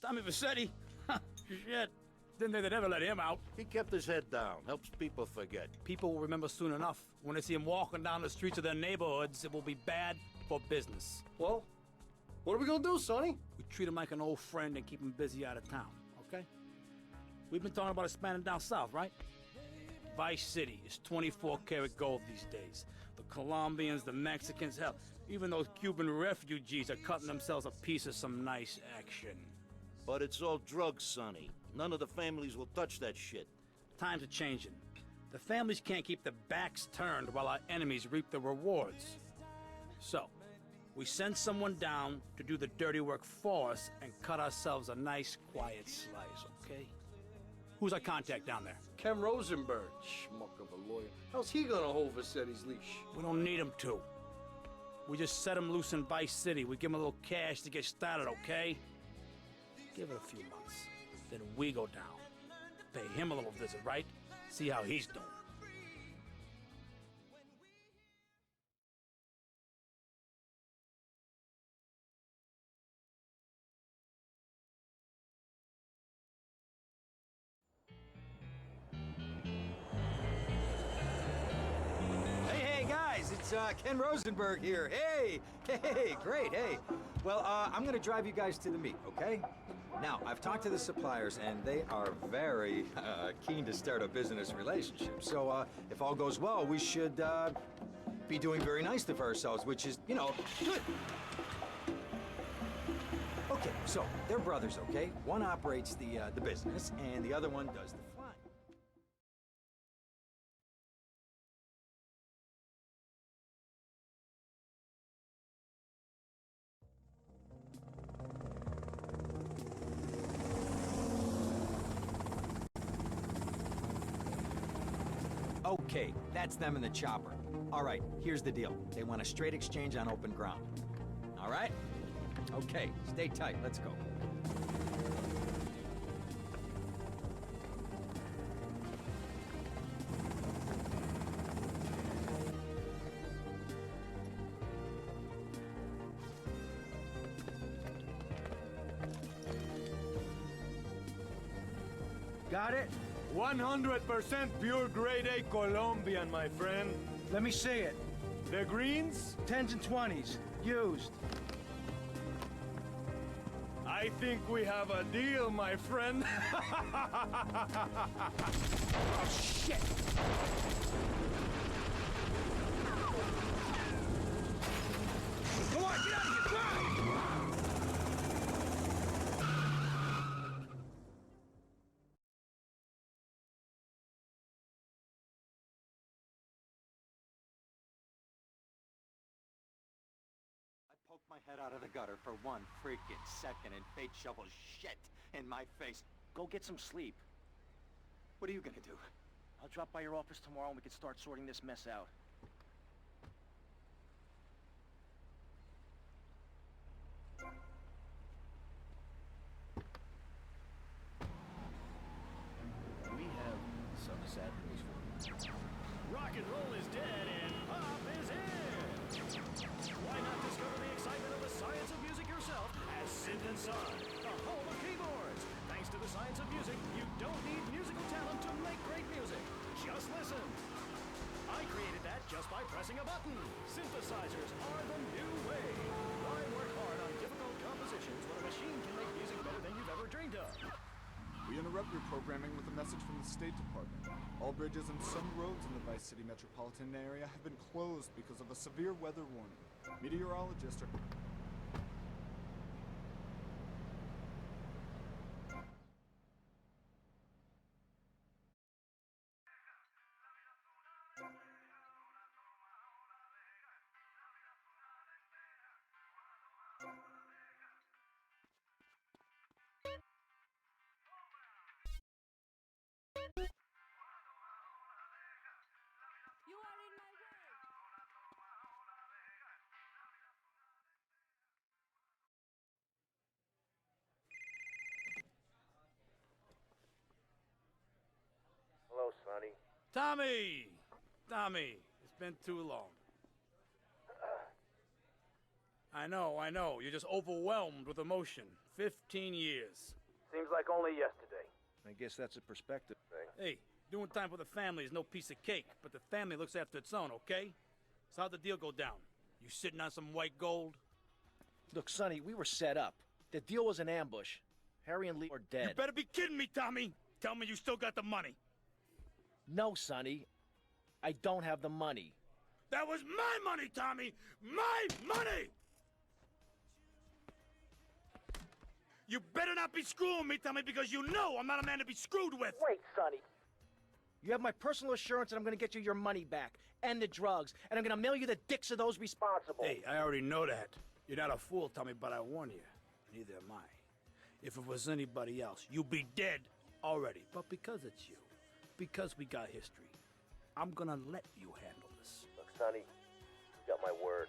Tommy Vassetti? Shit. Didn't think they'd ever let him out. He kept his head down, helps people forget. People will remember soon enough. When they see him walking down the streets of their neighborhoods, it will be bad for business. Well, what are we gonna do, Sonny? We treat him like an old friend and keep him busy out of town, okay? We've been talking about expanding down south, right? Vice City is 24-karat gold these days. The Colombians, the Mexicans, hell, even those Cuban refugees are cutting themselves a piece of some nice action. But it's all drugs, Sonny. None of the families will touch that shit. Times are changing. The families can't keep their backs turned while our enemies reap the rewards. So, we send someone down to do the dirty work for us and cut ourselves a nice, quiet slice, okay? Who's our contact down there? Ken Rosenberg, schmuck of a lawyer. How's he gonna hold Vassetti's leash? We don't need him to. We just set him loose in Vice City. We give him a little cash to get started, okay? Give it a few months. Then we go down. Pay him a little visit, right? See how he's doing. Hey, guys, it's Ken Rosenberg here. Hey, great, hey. Well, I'm gonna drive you guys to the meet, okay? Now, I've talked to the suppliers, and they are very keen to start a business relationship. So, if all goes well, we should be doing very nicely for ourselves, which is, you know, good. Okay, so they're brothers, okay? One operates the business, and the other one does the flying. Okay, that's them in the chopper. All right, here's the deal. They want a straight exchange on open ground. All right? Okay, stay tight. Let's go. Got it? 100% pure grade A Colombian, my friend. Let me see it. The greens? 10s and 20s. Used. I think we have a deal, my friend. Oh, shit! Come on, get out of here! Drive! Poke my head out of the gutter for 1 freaking second and fate shovels shit in my face. Go get some sleep. What are you gonna do? I'll drop by your office tomorrow and we can start sorting this mess out. We have some sad news for you. Rock and roll is dead and pop is in! Why not discover the excitement of the science of music yourself as Synth & Son, the home of keyboards. Thanks to the science of music, you don't need musical talent to make great music. Just listen. I created that just by pressing a button. Synthesizers are the new way. Why work hard on difficult compositions when a machine can make music better than you've ever dreamed of? We interrupt your programming with a message from the State Department. All bridges and some roads in the Vice City metropolitan area have been closed because of a severe weather warning. Meteorologists are... You are in my way! Hello, Sonny. Tommy! Tommy, it's been too long. I know. You're just overwhelmed with emotion. 15 years. Seems like only yesterday. I guess that's a perspective thing. Hey, doing time for the family is no piece of cake, but the family looks after its own, okay? So how'd the deal go down? You sitting on some white gold? Look, Sonny, we were set up. The deal was an ambush. Harry and Lee are dead. You better be kidding me, Tommy! Tell me you still got the money. No, Sonny. I don't have the money. That was my money, Tommy! My money! You better not be screwing me, Tommy, because you know I'm not a man to be screwed with! Wait, Sonny. You have my personal assurance that I'm gonna get you your money back, and the drugs, and I'm gonna mail you the dicks of those responsible. Hey, I already know that. You're not a fool, Tommy, but I warn you, neither am I. If it was anybody else, you'd be dead already. But because it's you, because we got history, I'm gonna let you handle this. Look, Sonny, you got my word.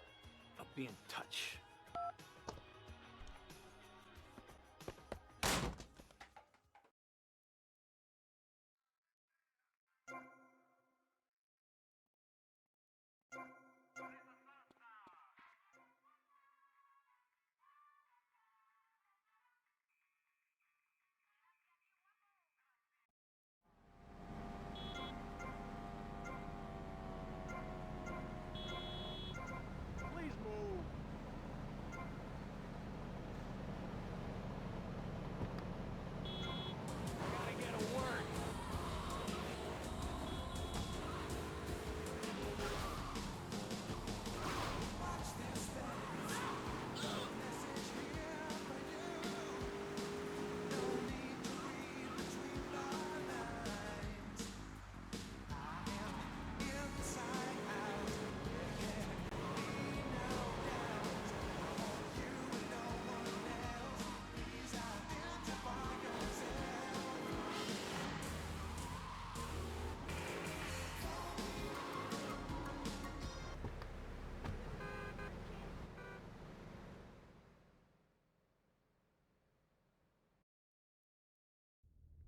I'll be in touch. Please move. Gotta get to work.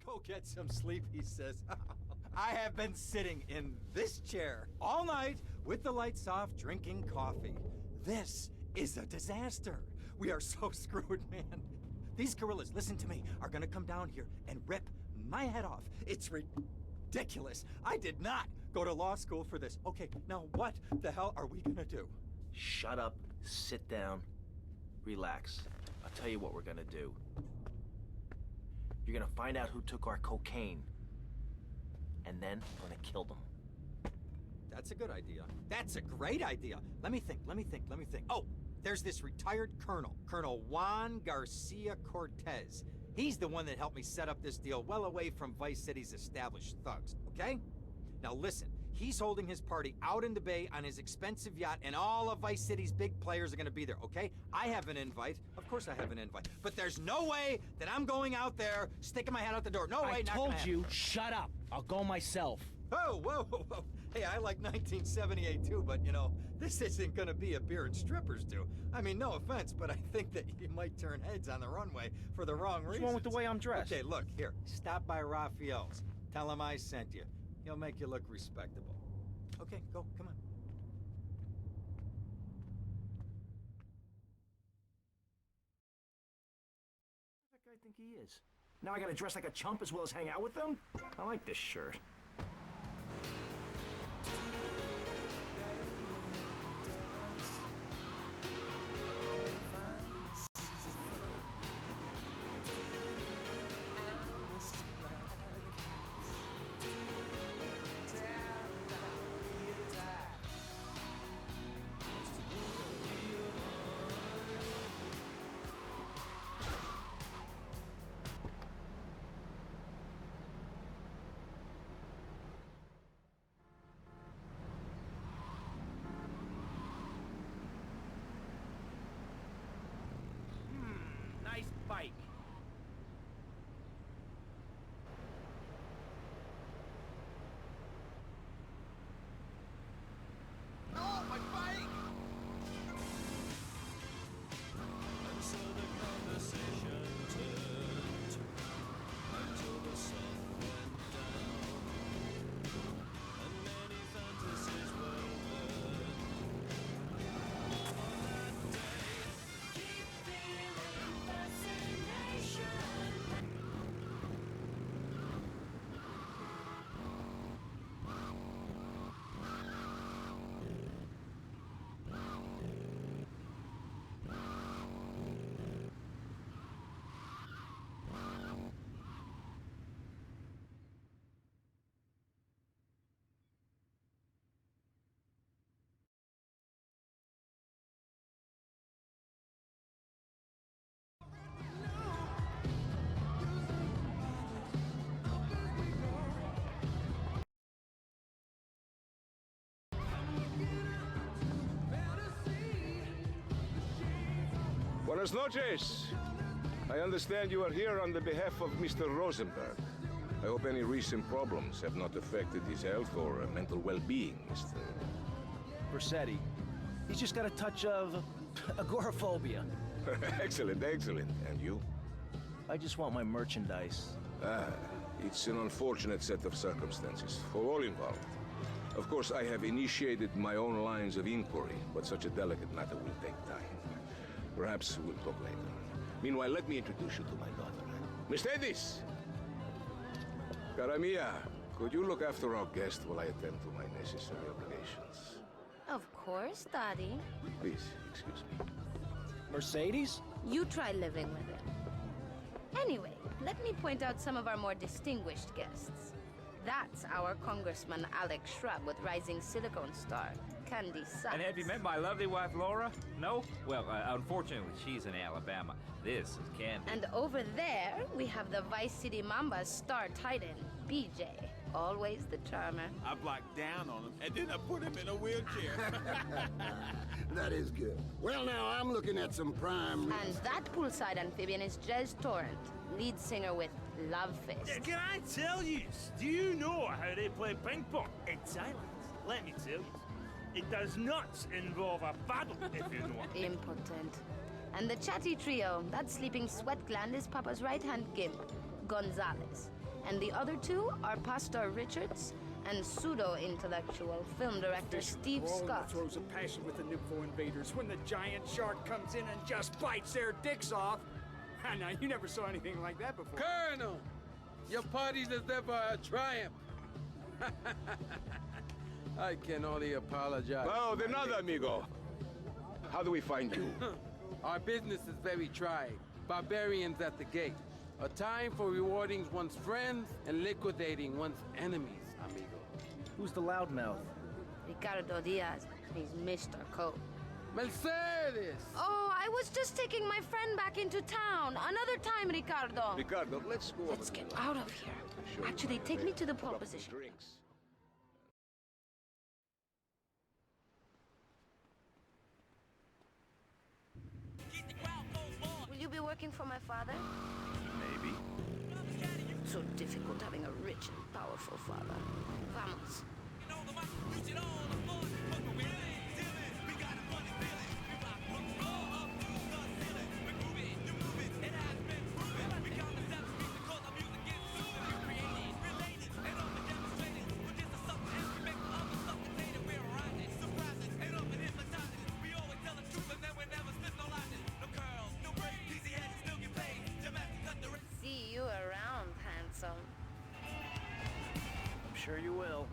Go get some sleep, he says. I have been sitting in this chair all night with the lights off, drinking coffee. This is a disaster. We are so screwed, man. These gorillas, listen to me, are gonna come down here and rip my head off. It's ridiculous. I did not go to law school for this. Okay, now what the hell are we gonna do? Shut up, sit down, relax. I'll tell you what we're gonna do. You're gonna find out who took our cocaine, and then we're gonna kill them. That's a good idea. That's a great idea. Let me think. Oh, there's this retired colonel, Colonel Juan Garcia Cortez. He's the one that helped me set up this deal well away from Vice City's established thugs, okay? Now listen, he's holding his party out in the bay on his expensive yacht, and all of Vice City's big players are gonna be there, okay? I have an invite. Of course I have an invite. But there's no way that I'm going out there, sticking my head out the door. No way, I not told gonna you, happen. shut up. I'll go myself. Oh, whoa. Hey, I like 1978 too, but you know, this isn't gonna be a beer and strippers do. I mean, no offense, but I think that you might turn heads on the runway for the wrong reasons. What's wrong with the way I'm dressed? Okay, look, here, stop by Raphael's. Tell him I sent you. He'll make you look respectable. Okay, go, come on. Who the heck I think he is? Now I gotta dress like a chump as well as hang out with them? I like this shirt. Nice bike. Oh, my bike! And so the conversation turned until the sun went down, and many fantasies were burned. On that day, keep feeling fascinated. Buenas noches. I understand you are here on the behalf of Mr. Rosenberg. I hope any recent problems have not affected his health or mental well-being, Mr. Versetti. He's just got a touch of agoraphobia. Excellent, excellent. And you? I just want my merchandise. It's an unfortunate set of circumstances for all involved. Of course, I have initiated my own lines of inquiry, but such a delicate matter will take time. Perhaps we'll talk later. Meanwhile, let me introduce you to my daughter. Miss Davis! Cara mia, could you look after our guest while I attend to my necessary obligations? Of course, Daddy. Please, excuse me. Mercedes? You try living with it. Anyway, let me point out some of our more distinguished guests. That's our Congressman Alex Shrub with rising silicone star, Candy Sykes. And have you met my lovely wife, Laura? No? Well, unfortunately, she's in Alabama. This is Candy. And over there, we have the Vice City Mamba's star titan, BJ. Always the charmer. I blocked down on him, and then I put him in a wheelchair. That is good. Well, now, I'm looking at some prime... And that poolside amphibian is Jez Torrent, lead singer with Love Fist. Can I tell you, do you know how they play ping pong? It's silent. Let me tell you. It does not involve a paddle, if you know what I mean. Impotent. And the chatty trio, that sleeping sweat gland is Papa's right-hand gimp, Gonzalez. And the other two are Pastor Richards and pseudo-intellectual film director Steve Scott. Throws a passion with the Nippo invaders when the giant shark comes in and just bites their dicks off. Now, you never saw anything like that before. Colonel, your party's as ever a triumph. I can only apologize. Oh, de nada, amigo. How do we find you? Our business is very trying. Barbarians at the gate. A time for rewarding one's friends and liquidating one's enemies, amigo. Who's the loudmouth? Ricardo Diaz. He's Mr. Coke. Mercedes! Oh, I was just taking my friend back into town. Another time, Ricardo. Ricardo, let's go. Let's get out of here. Actually, take me to the pole position. Drinks. Will you be working for my father? Maybe. So difficult having a rich and powerful father. Vamos. See you around, handsome. I'm sure you will.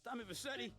Tommy Versetti.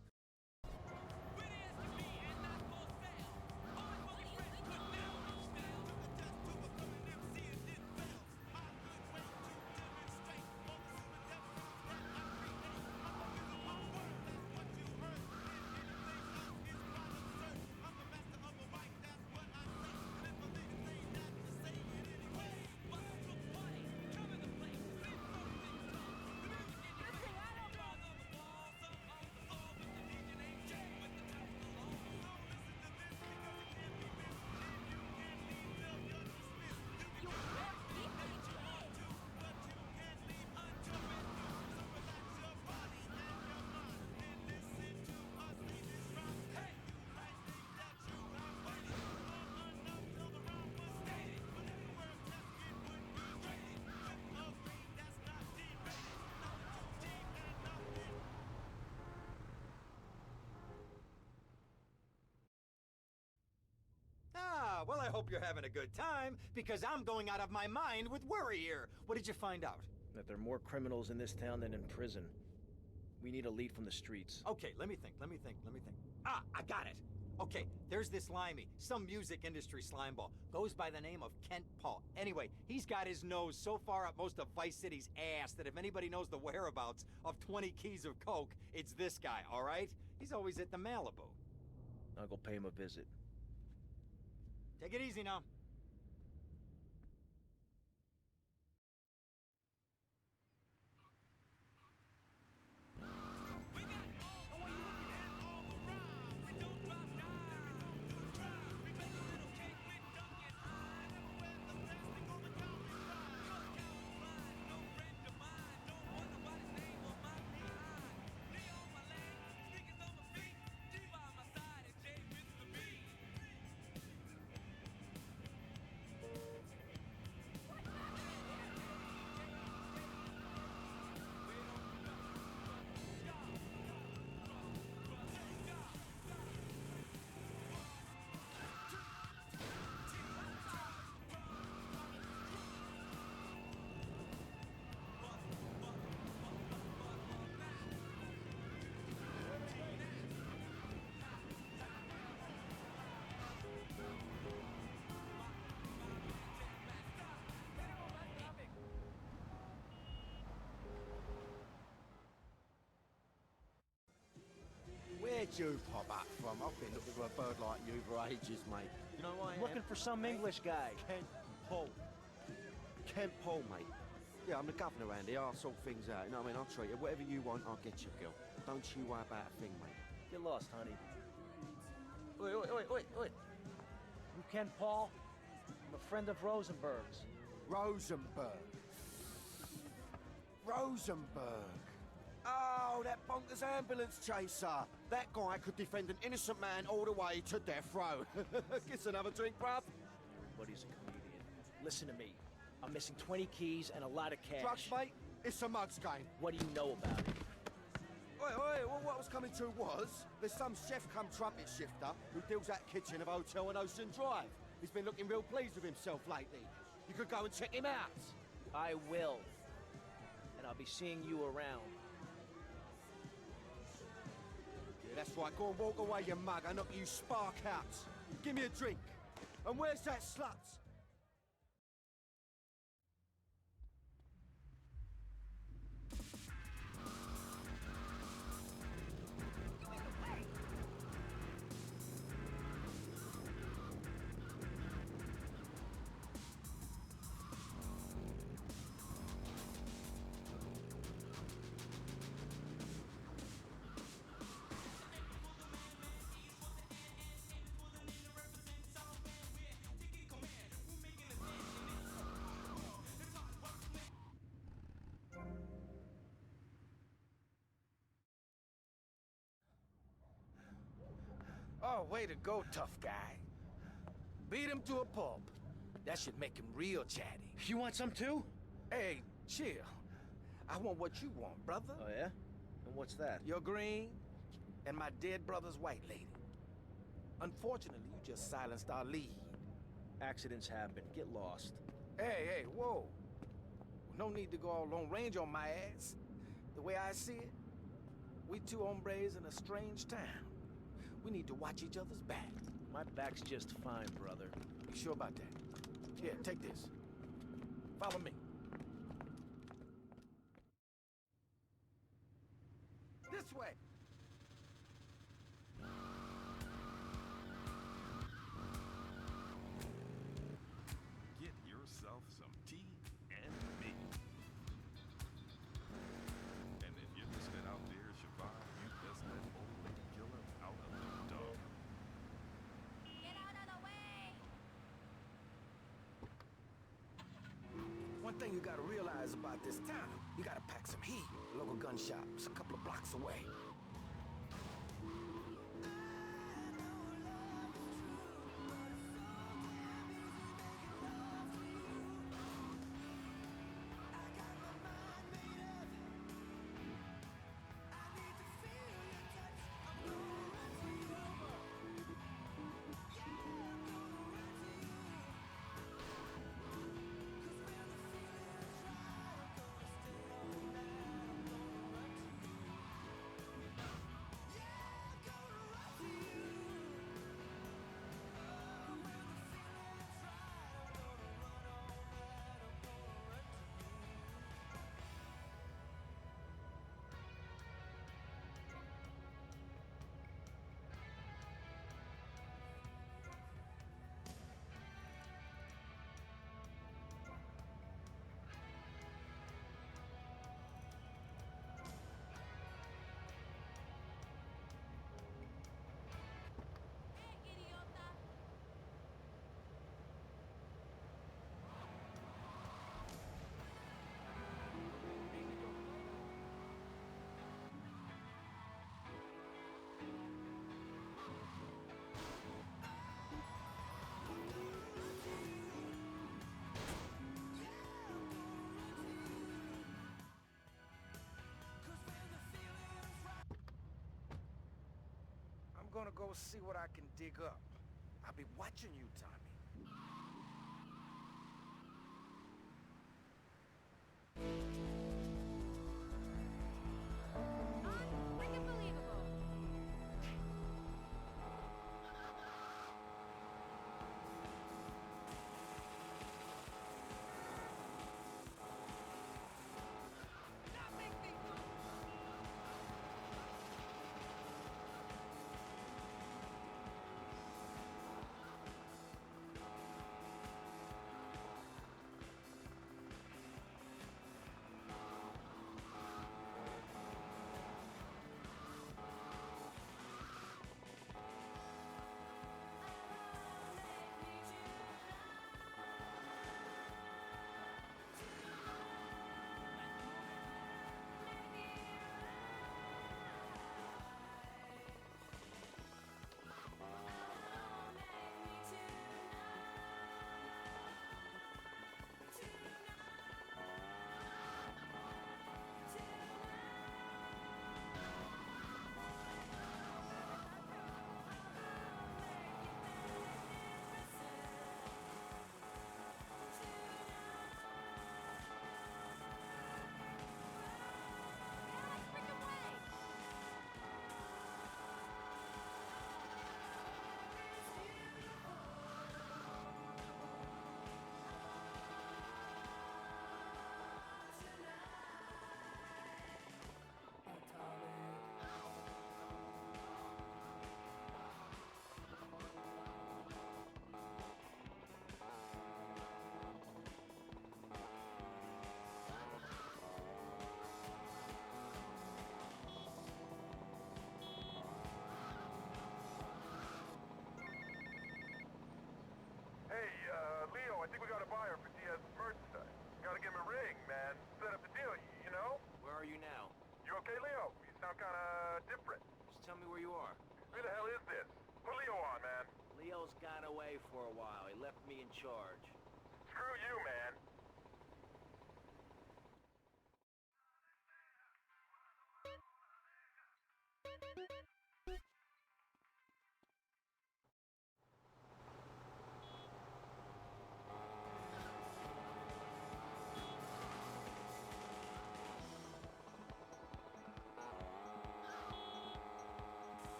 Well, I hope you're having a good time, because I'm going out of my mind with worry here. What did you find out? That there are more criminals in this town than in prison. We need a lead from the streets. Okay, let me think. Ah, I got it. Okay, there's this limey, some music industry slimeball. Goes by the name of Kent Paul. Anyway, he's got his nose so far up most of Vice City's ass that if anybody knows the whereabouts of 20 keys of coke, it's this guy, all right? all right? He's always at the Malibu. I'll go pay him a visit. Take it easy now. Where'd you pop up from? I've been looking for a bird like you for ages, mate. You know why I am? Looking for some English guy. Kent Paul. Kent Paul, mate. Yeah, I'm the governor around here. I'll sort things out. You know what I mean? I'll treat you. Whatever you want, I'll get you, girl. Don't you worry about a thing, mate. Get lost, honey. Wait. You Ken Paul? I'm a friend of Rosenberg's. Rosenberg. Oh, that bonkers ambulance chaser. That guy could defend an innocent man all the way to death row. Get another drink, bruv. Everybody's a comedian. Listen to me. I'm missing 20 keys and a lot of cash. Drugs, mate? It's a mug's game. What do you know about it? Wait, well, what I was coming to was, there's some chef come trumpet shifter who deals at kitchen of a hotel on Ocean Drive. He's been looking real pleased with himself lately. You could go and check him out. I will. And I'll be seeing you around. Yeah, that's right. Go and walk away, you mug. I knock you spark out. Give me a drink. And where's that slut? Oh, way to go, tough guy. Beat him to a pulp. That should make him real chatty. You want some too? Hey, chill. I want what you want, brother. Oh, yeah? And what's that? Your green and my dead brother's white lady. Unfortunately, you just silenced our lead. Accidents happen. Get lost. Hey, whoa. No need to go all Lone Ranger on my ass. The way I see it, we two hombres in a strange town. We need to watch each other's back. My back's just fine, brother. You sure about that? Here, take this. Follow me. This way. Get yourself some tea and me. And if you're listening out there, Siobhan, you best let old lady killer out of the dog. Get out of the way! One thing you gotta realize about this town, you gotta pack some heat. Local gun shop's a couple of blocks away. gonna go see what I can dig up. I'll be watching you, Tommy. Leo, I think we got a buyer for Diaz's merchandise. Gotta give him a ring, man. Set up the deal, you know? Where are you now? You okay, Leo? You sound kinda different. Just tell me where you are. Who the hell is this? Put Leo on, man. Leo's gone away for a while. He left me in charge. Screw you, man.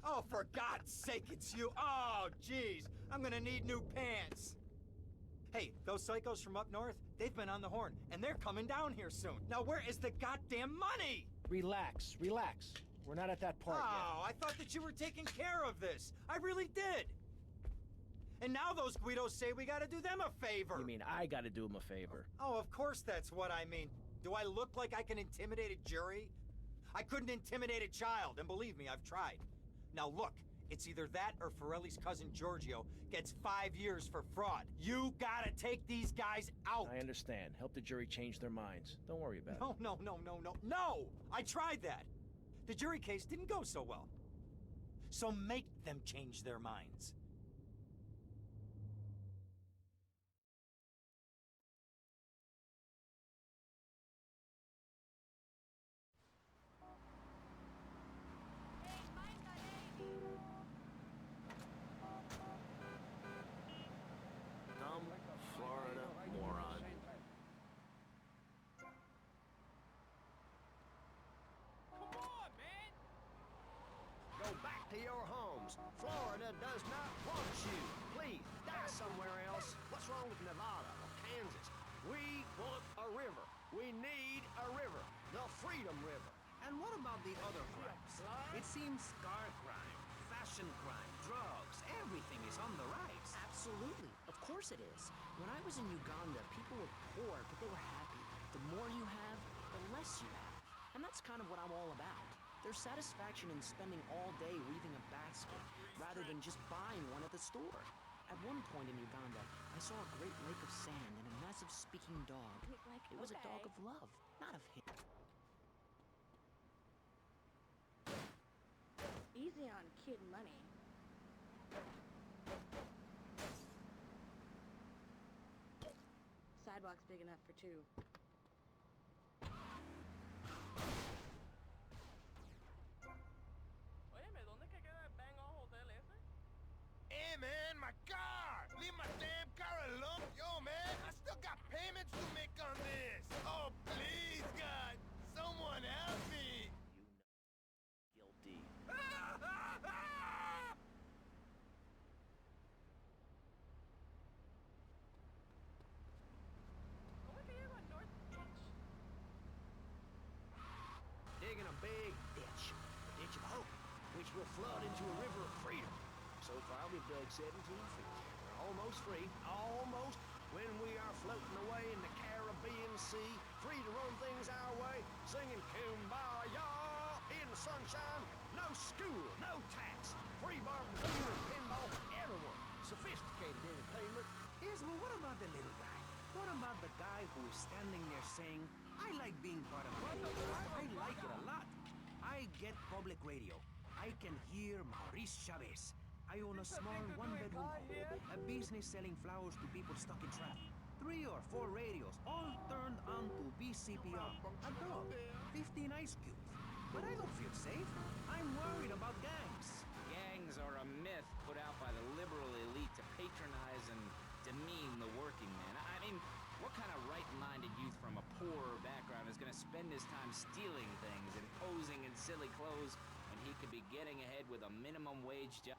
Oh, for God's sake, it's you. Oh, jeez. I'm gonna need new pants. Hey, those psychos from up north, they've been on the horn, and they're coming down here soon. Now, where is the goddamn money? Relax, relax. We're not at that part yet. Oh, I thought that you were taking care of this. I really did. And now those Guidos say we gotta do them a favor. You mean I gotta do them a favor? Oh, of course that's what I mean. Do I look like I can intimidate a jury? I couldn't intimidate a child, and believe me, I've tried. Now look, it's either that or Forelli's cousin Giorgio gets 5 years for fraud. You gotta take these guys out. I understand. Help the jury change their minds. Don't worry about it. No! I tried that. The jury case didn't go so well. So make them change their minds. Dumb Florida moron. Come on, man! Go back to your homes. Florida does not want you. Please, die somewhere else. What's wrong with Nevada or Kansas? We want a river. We need a river. The Freedom River. And what about the other crimes? It seems car crime, fashion crime, drugs, everything is on the rise. Absolutely. Of course it is. When I was in Uganda, people were poor, but they were happy. The more you have, the less you have. And that's kind of what I'm all about. There's satisfaction in spending all day weaving a basket, rather than just buying one at the store. At one point in Uganda, I saw a great lake of sand and a massive speaking dog. It was a dog of love, not of hate. Easy on kid money. Sidewalk's big enough for two. Hey man, my car! Leave my damn car alone! Yo man, I still got payments to make on this! Oh please God! Someone help me! Guilty. Digging a big ditch. The ditch of hope, which will flood into a river of freedom. So far, we've dug 17 feet. We're almost free, almost, when we are floating away in the Caribbean Sea, free to run things our way, singing Kumbaya in the sunshine. No school, no tax, free barbecue and pinball for everyone. Sophisticated entertainment. Yes, well, what about the little guy? What about the guy who is standing there saying, I like being part of it. I like it a lot. I get public radio. I can hear Maurice Chavez. I own a small one-bedroom home, a business selling flowers to people stuck in traffic. 3 or 4 radios, all turned on to BCPR. A dog, 15 ice cubes. But I don't feel safe. I'm worried about gangs. Gangs are a myth put out by the liberal elite to patronize and demean the working man. I mean, what kind of right-minded youth from a poorer background is going to spend his time stealing things and posing in silly clothes when he could be getting ahead with a minimum wage job?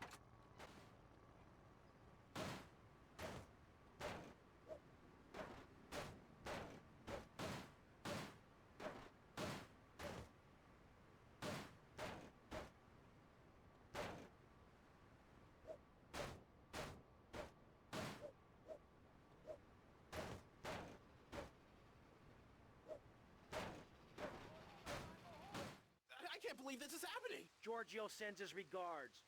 I can't believe this is happening! Giorgio sends his regards.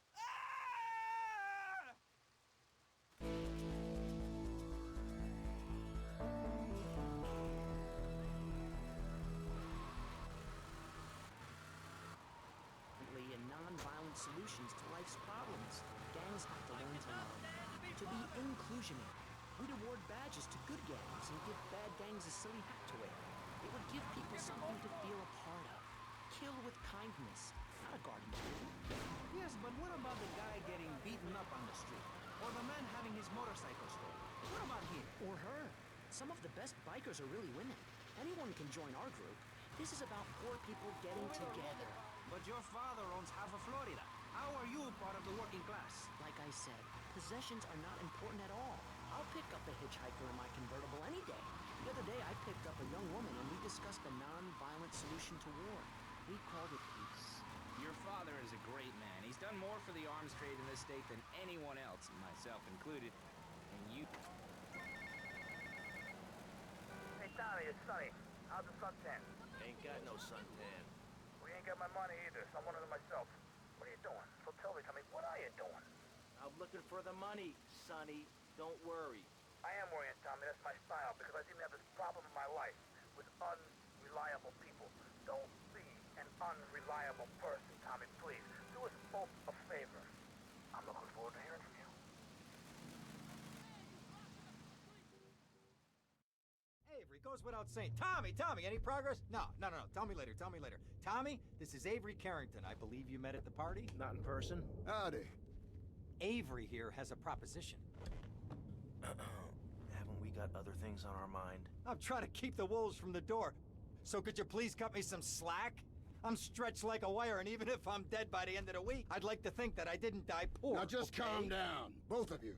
And non-violent solutions to life's problems. Gangs have to learn to be inclusionary. We'd award badges to good gangs and give bad gangs a silly hat to wear. It would give people something to feel a part of. Kill with kindness, not a garden party. Yes, but what about the guy getting beaten up on the street? Or the man having his motorcycle stolen? What about him? Or her. Some of the best bikers are really women. Anyone can join our group. This is about poor people getting together. But your father owns half of Florida. How are you part of the working class? Like I said, possessions are not important at all. I'll pick up a hitchhiker in my convertible any day. The other day, I picked up a young woman and we discussed a non-violent solution to war. We called it peace. Your father is a great man. He's done more for the arms trade in this state than anyone else, myself included. And you... Hey, Tommy, it's Sonny. How's the suntan? Ain't got no suntan. We ain't got my money either, so I'm one of them myself. What are you doing? So tell me, Tommy, what are you doing? I'm looking for the money, Sonny. Don't worry. I am worrying, Tommy. That's my style, because I seem to have this problem in my life with unreliable people. Don't be an unreliable person, Tommy, please. Do us both a favor. I'm looking forward to hearing from you. Avery, goes without saying. Tommy, any progress? No. Tell me later. Tommy, this is Avery Carrington. I believe you met at the party? Not in person. Howdy. Avery here has a proposition. Haven't we got other things on our mind? I'm trying to keep the wolves from the door. So could you please cut me some slack? I'm stretched like a wire, and even if I'm dead by the end of the week, I'd like to think that I didn't die poor. Now just calm down, both of you.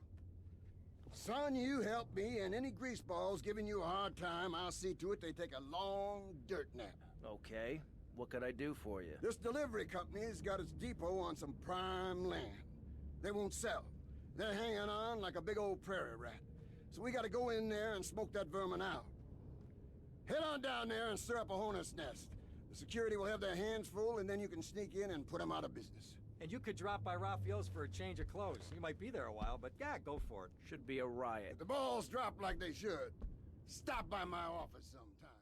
Son, you help me, and any greaseballs giving you a hard time, I'll see to it they take a long dirt nap. Okay. What could I do for you? This delivery company's got its depot on some prime land. They won't sell. They're hanging on like a big old prairie rat. So we gotta go in there and smoke that vermin out. Head on down there and stir up a hornet's nest. The The security will have their hands full, and then you can sneak in and put them out of business. And you could drop by Raphael's for a change of clothes. You might be there a while, but yeah, go for it. Should be a riot. If the balls drop like they should, stop by my office sometime.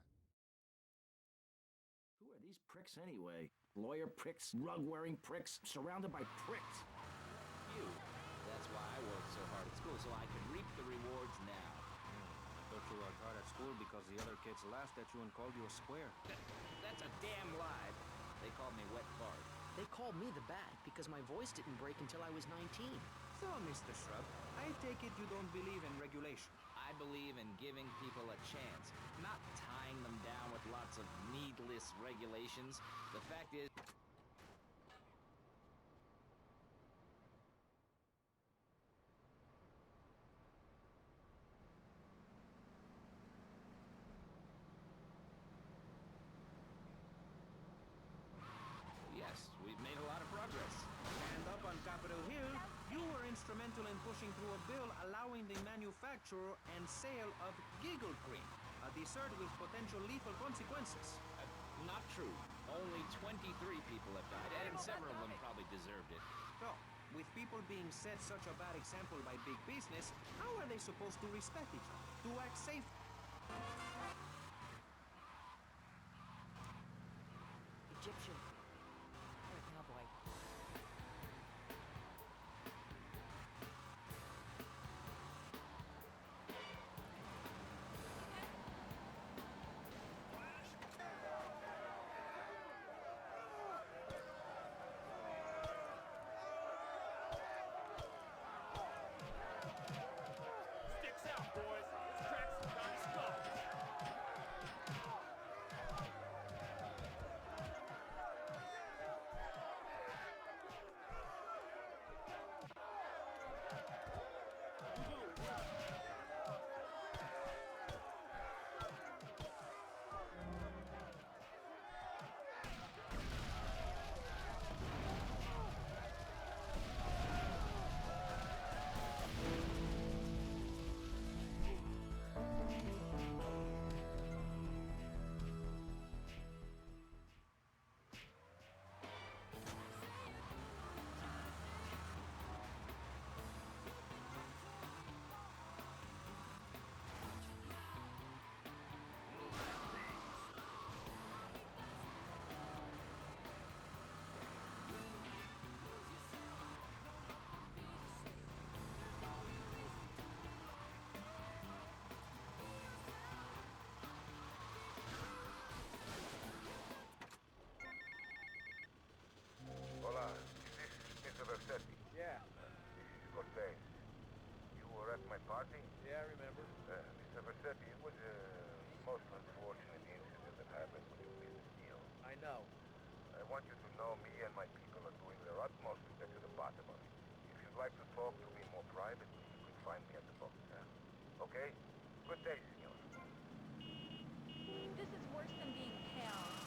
Who are these pricks anyway? Lawyer pricks, rug-wearing pricks, surrounded by pricks. You. That's why I worked so hard at school, so I could reap the rewards now. I thought you worked hard at school because the other kids laughed at you and called you a square. That's a damn lie. They called me Wet Bart. They called me the Bat because my voice didn't break until I was 19. So, Mr. Shrub, I take it you don't believe in regulation. I believe in giving people a chance, not tying them down with lots of needless regulations. The fact is... Yes, we've made a lot of progress. And up on Capitol Hill, you were instrumental in pushing through a bill allowing the manufacture and sale of giggle cream, a dessert with potential lethal consequences. Not true. Only 23 people have died, and several of them probably deserved it. So, with people being set such a bad example by big business, how are they supposed to respect each other, to act safe? Egyptian. Or cowboy. Sticks out, boys. Let's crack some guys' skulls. Hola, is this Mr. Versetti? Yeah. This is Cortez. You were at my party? Yeah, I remember. Mr. Versetti, it was a most unfortunate incident that happened with your business deal. I know. I want you to know me and my people are doing their utmost to get to the bottom of it. If you'd like to talk to me more privately, you can find me at the box stand. Okay? Good day, senor. This is worse than being pals.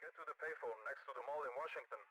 Get to the payphone next to the mall in Washington.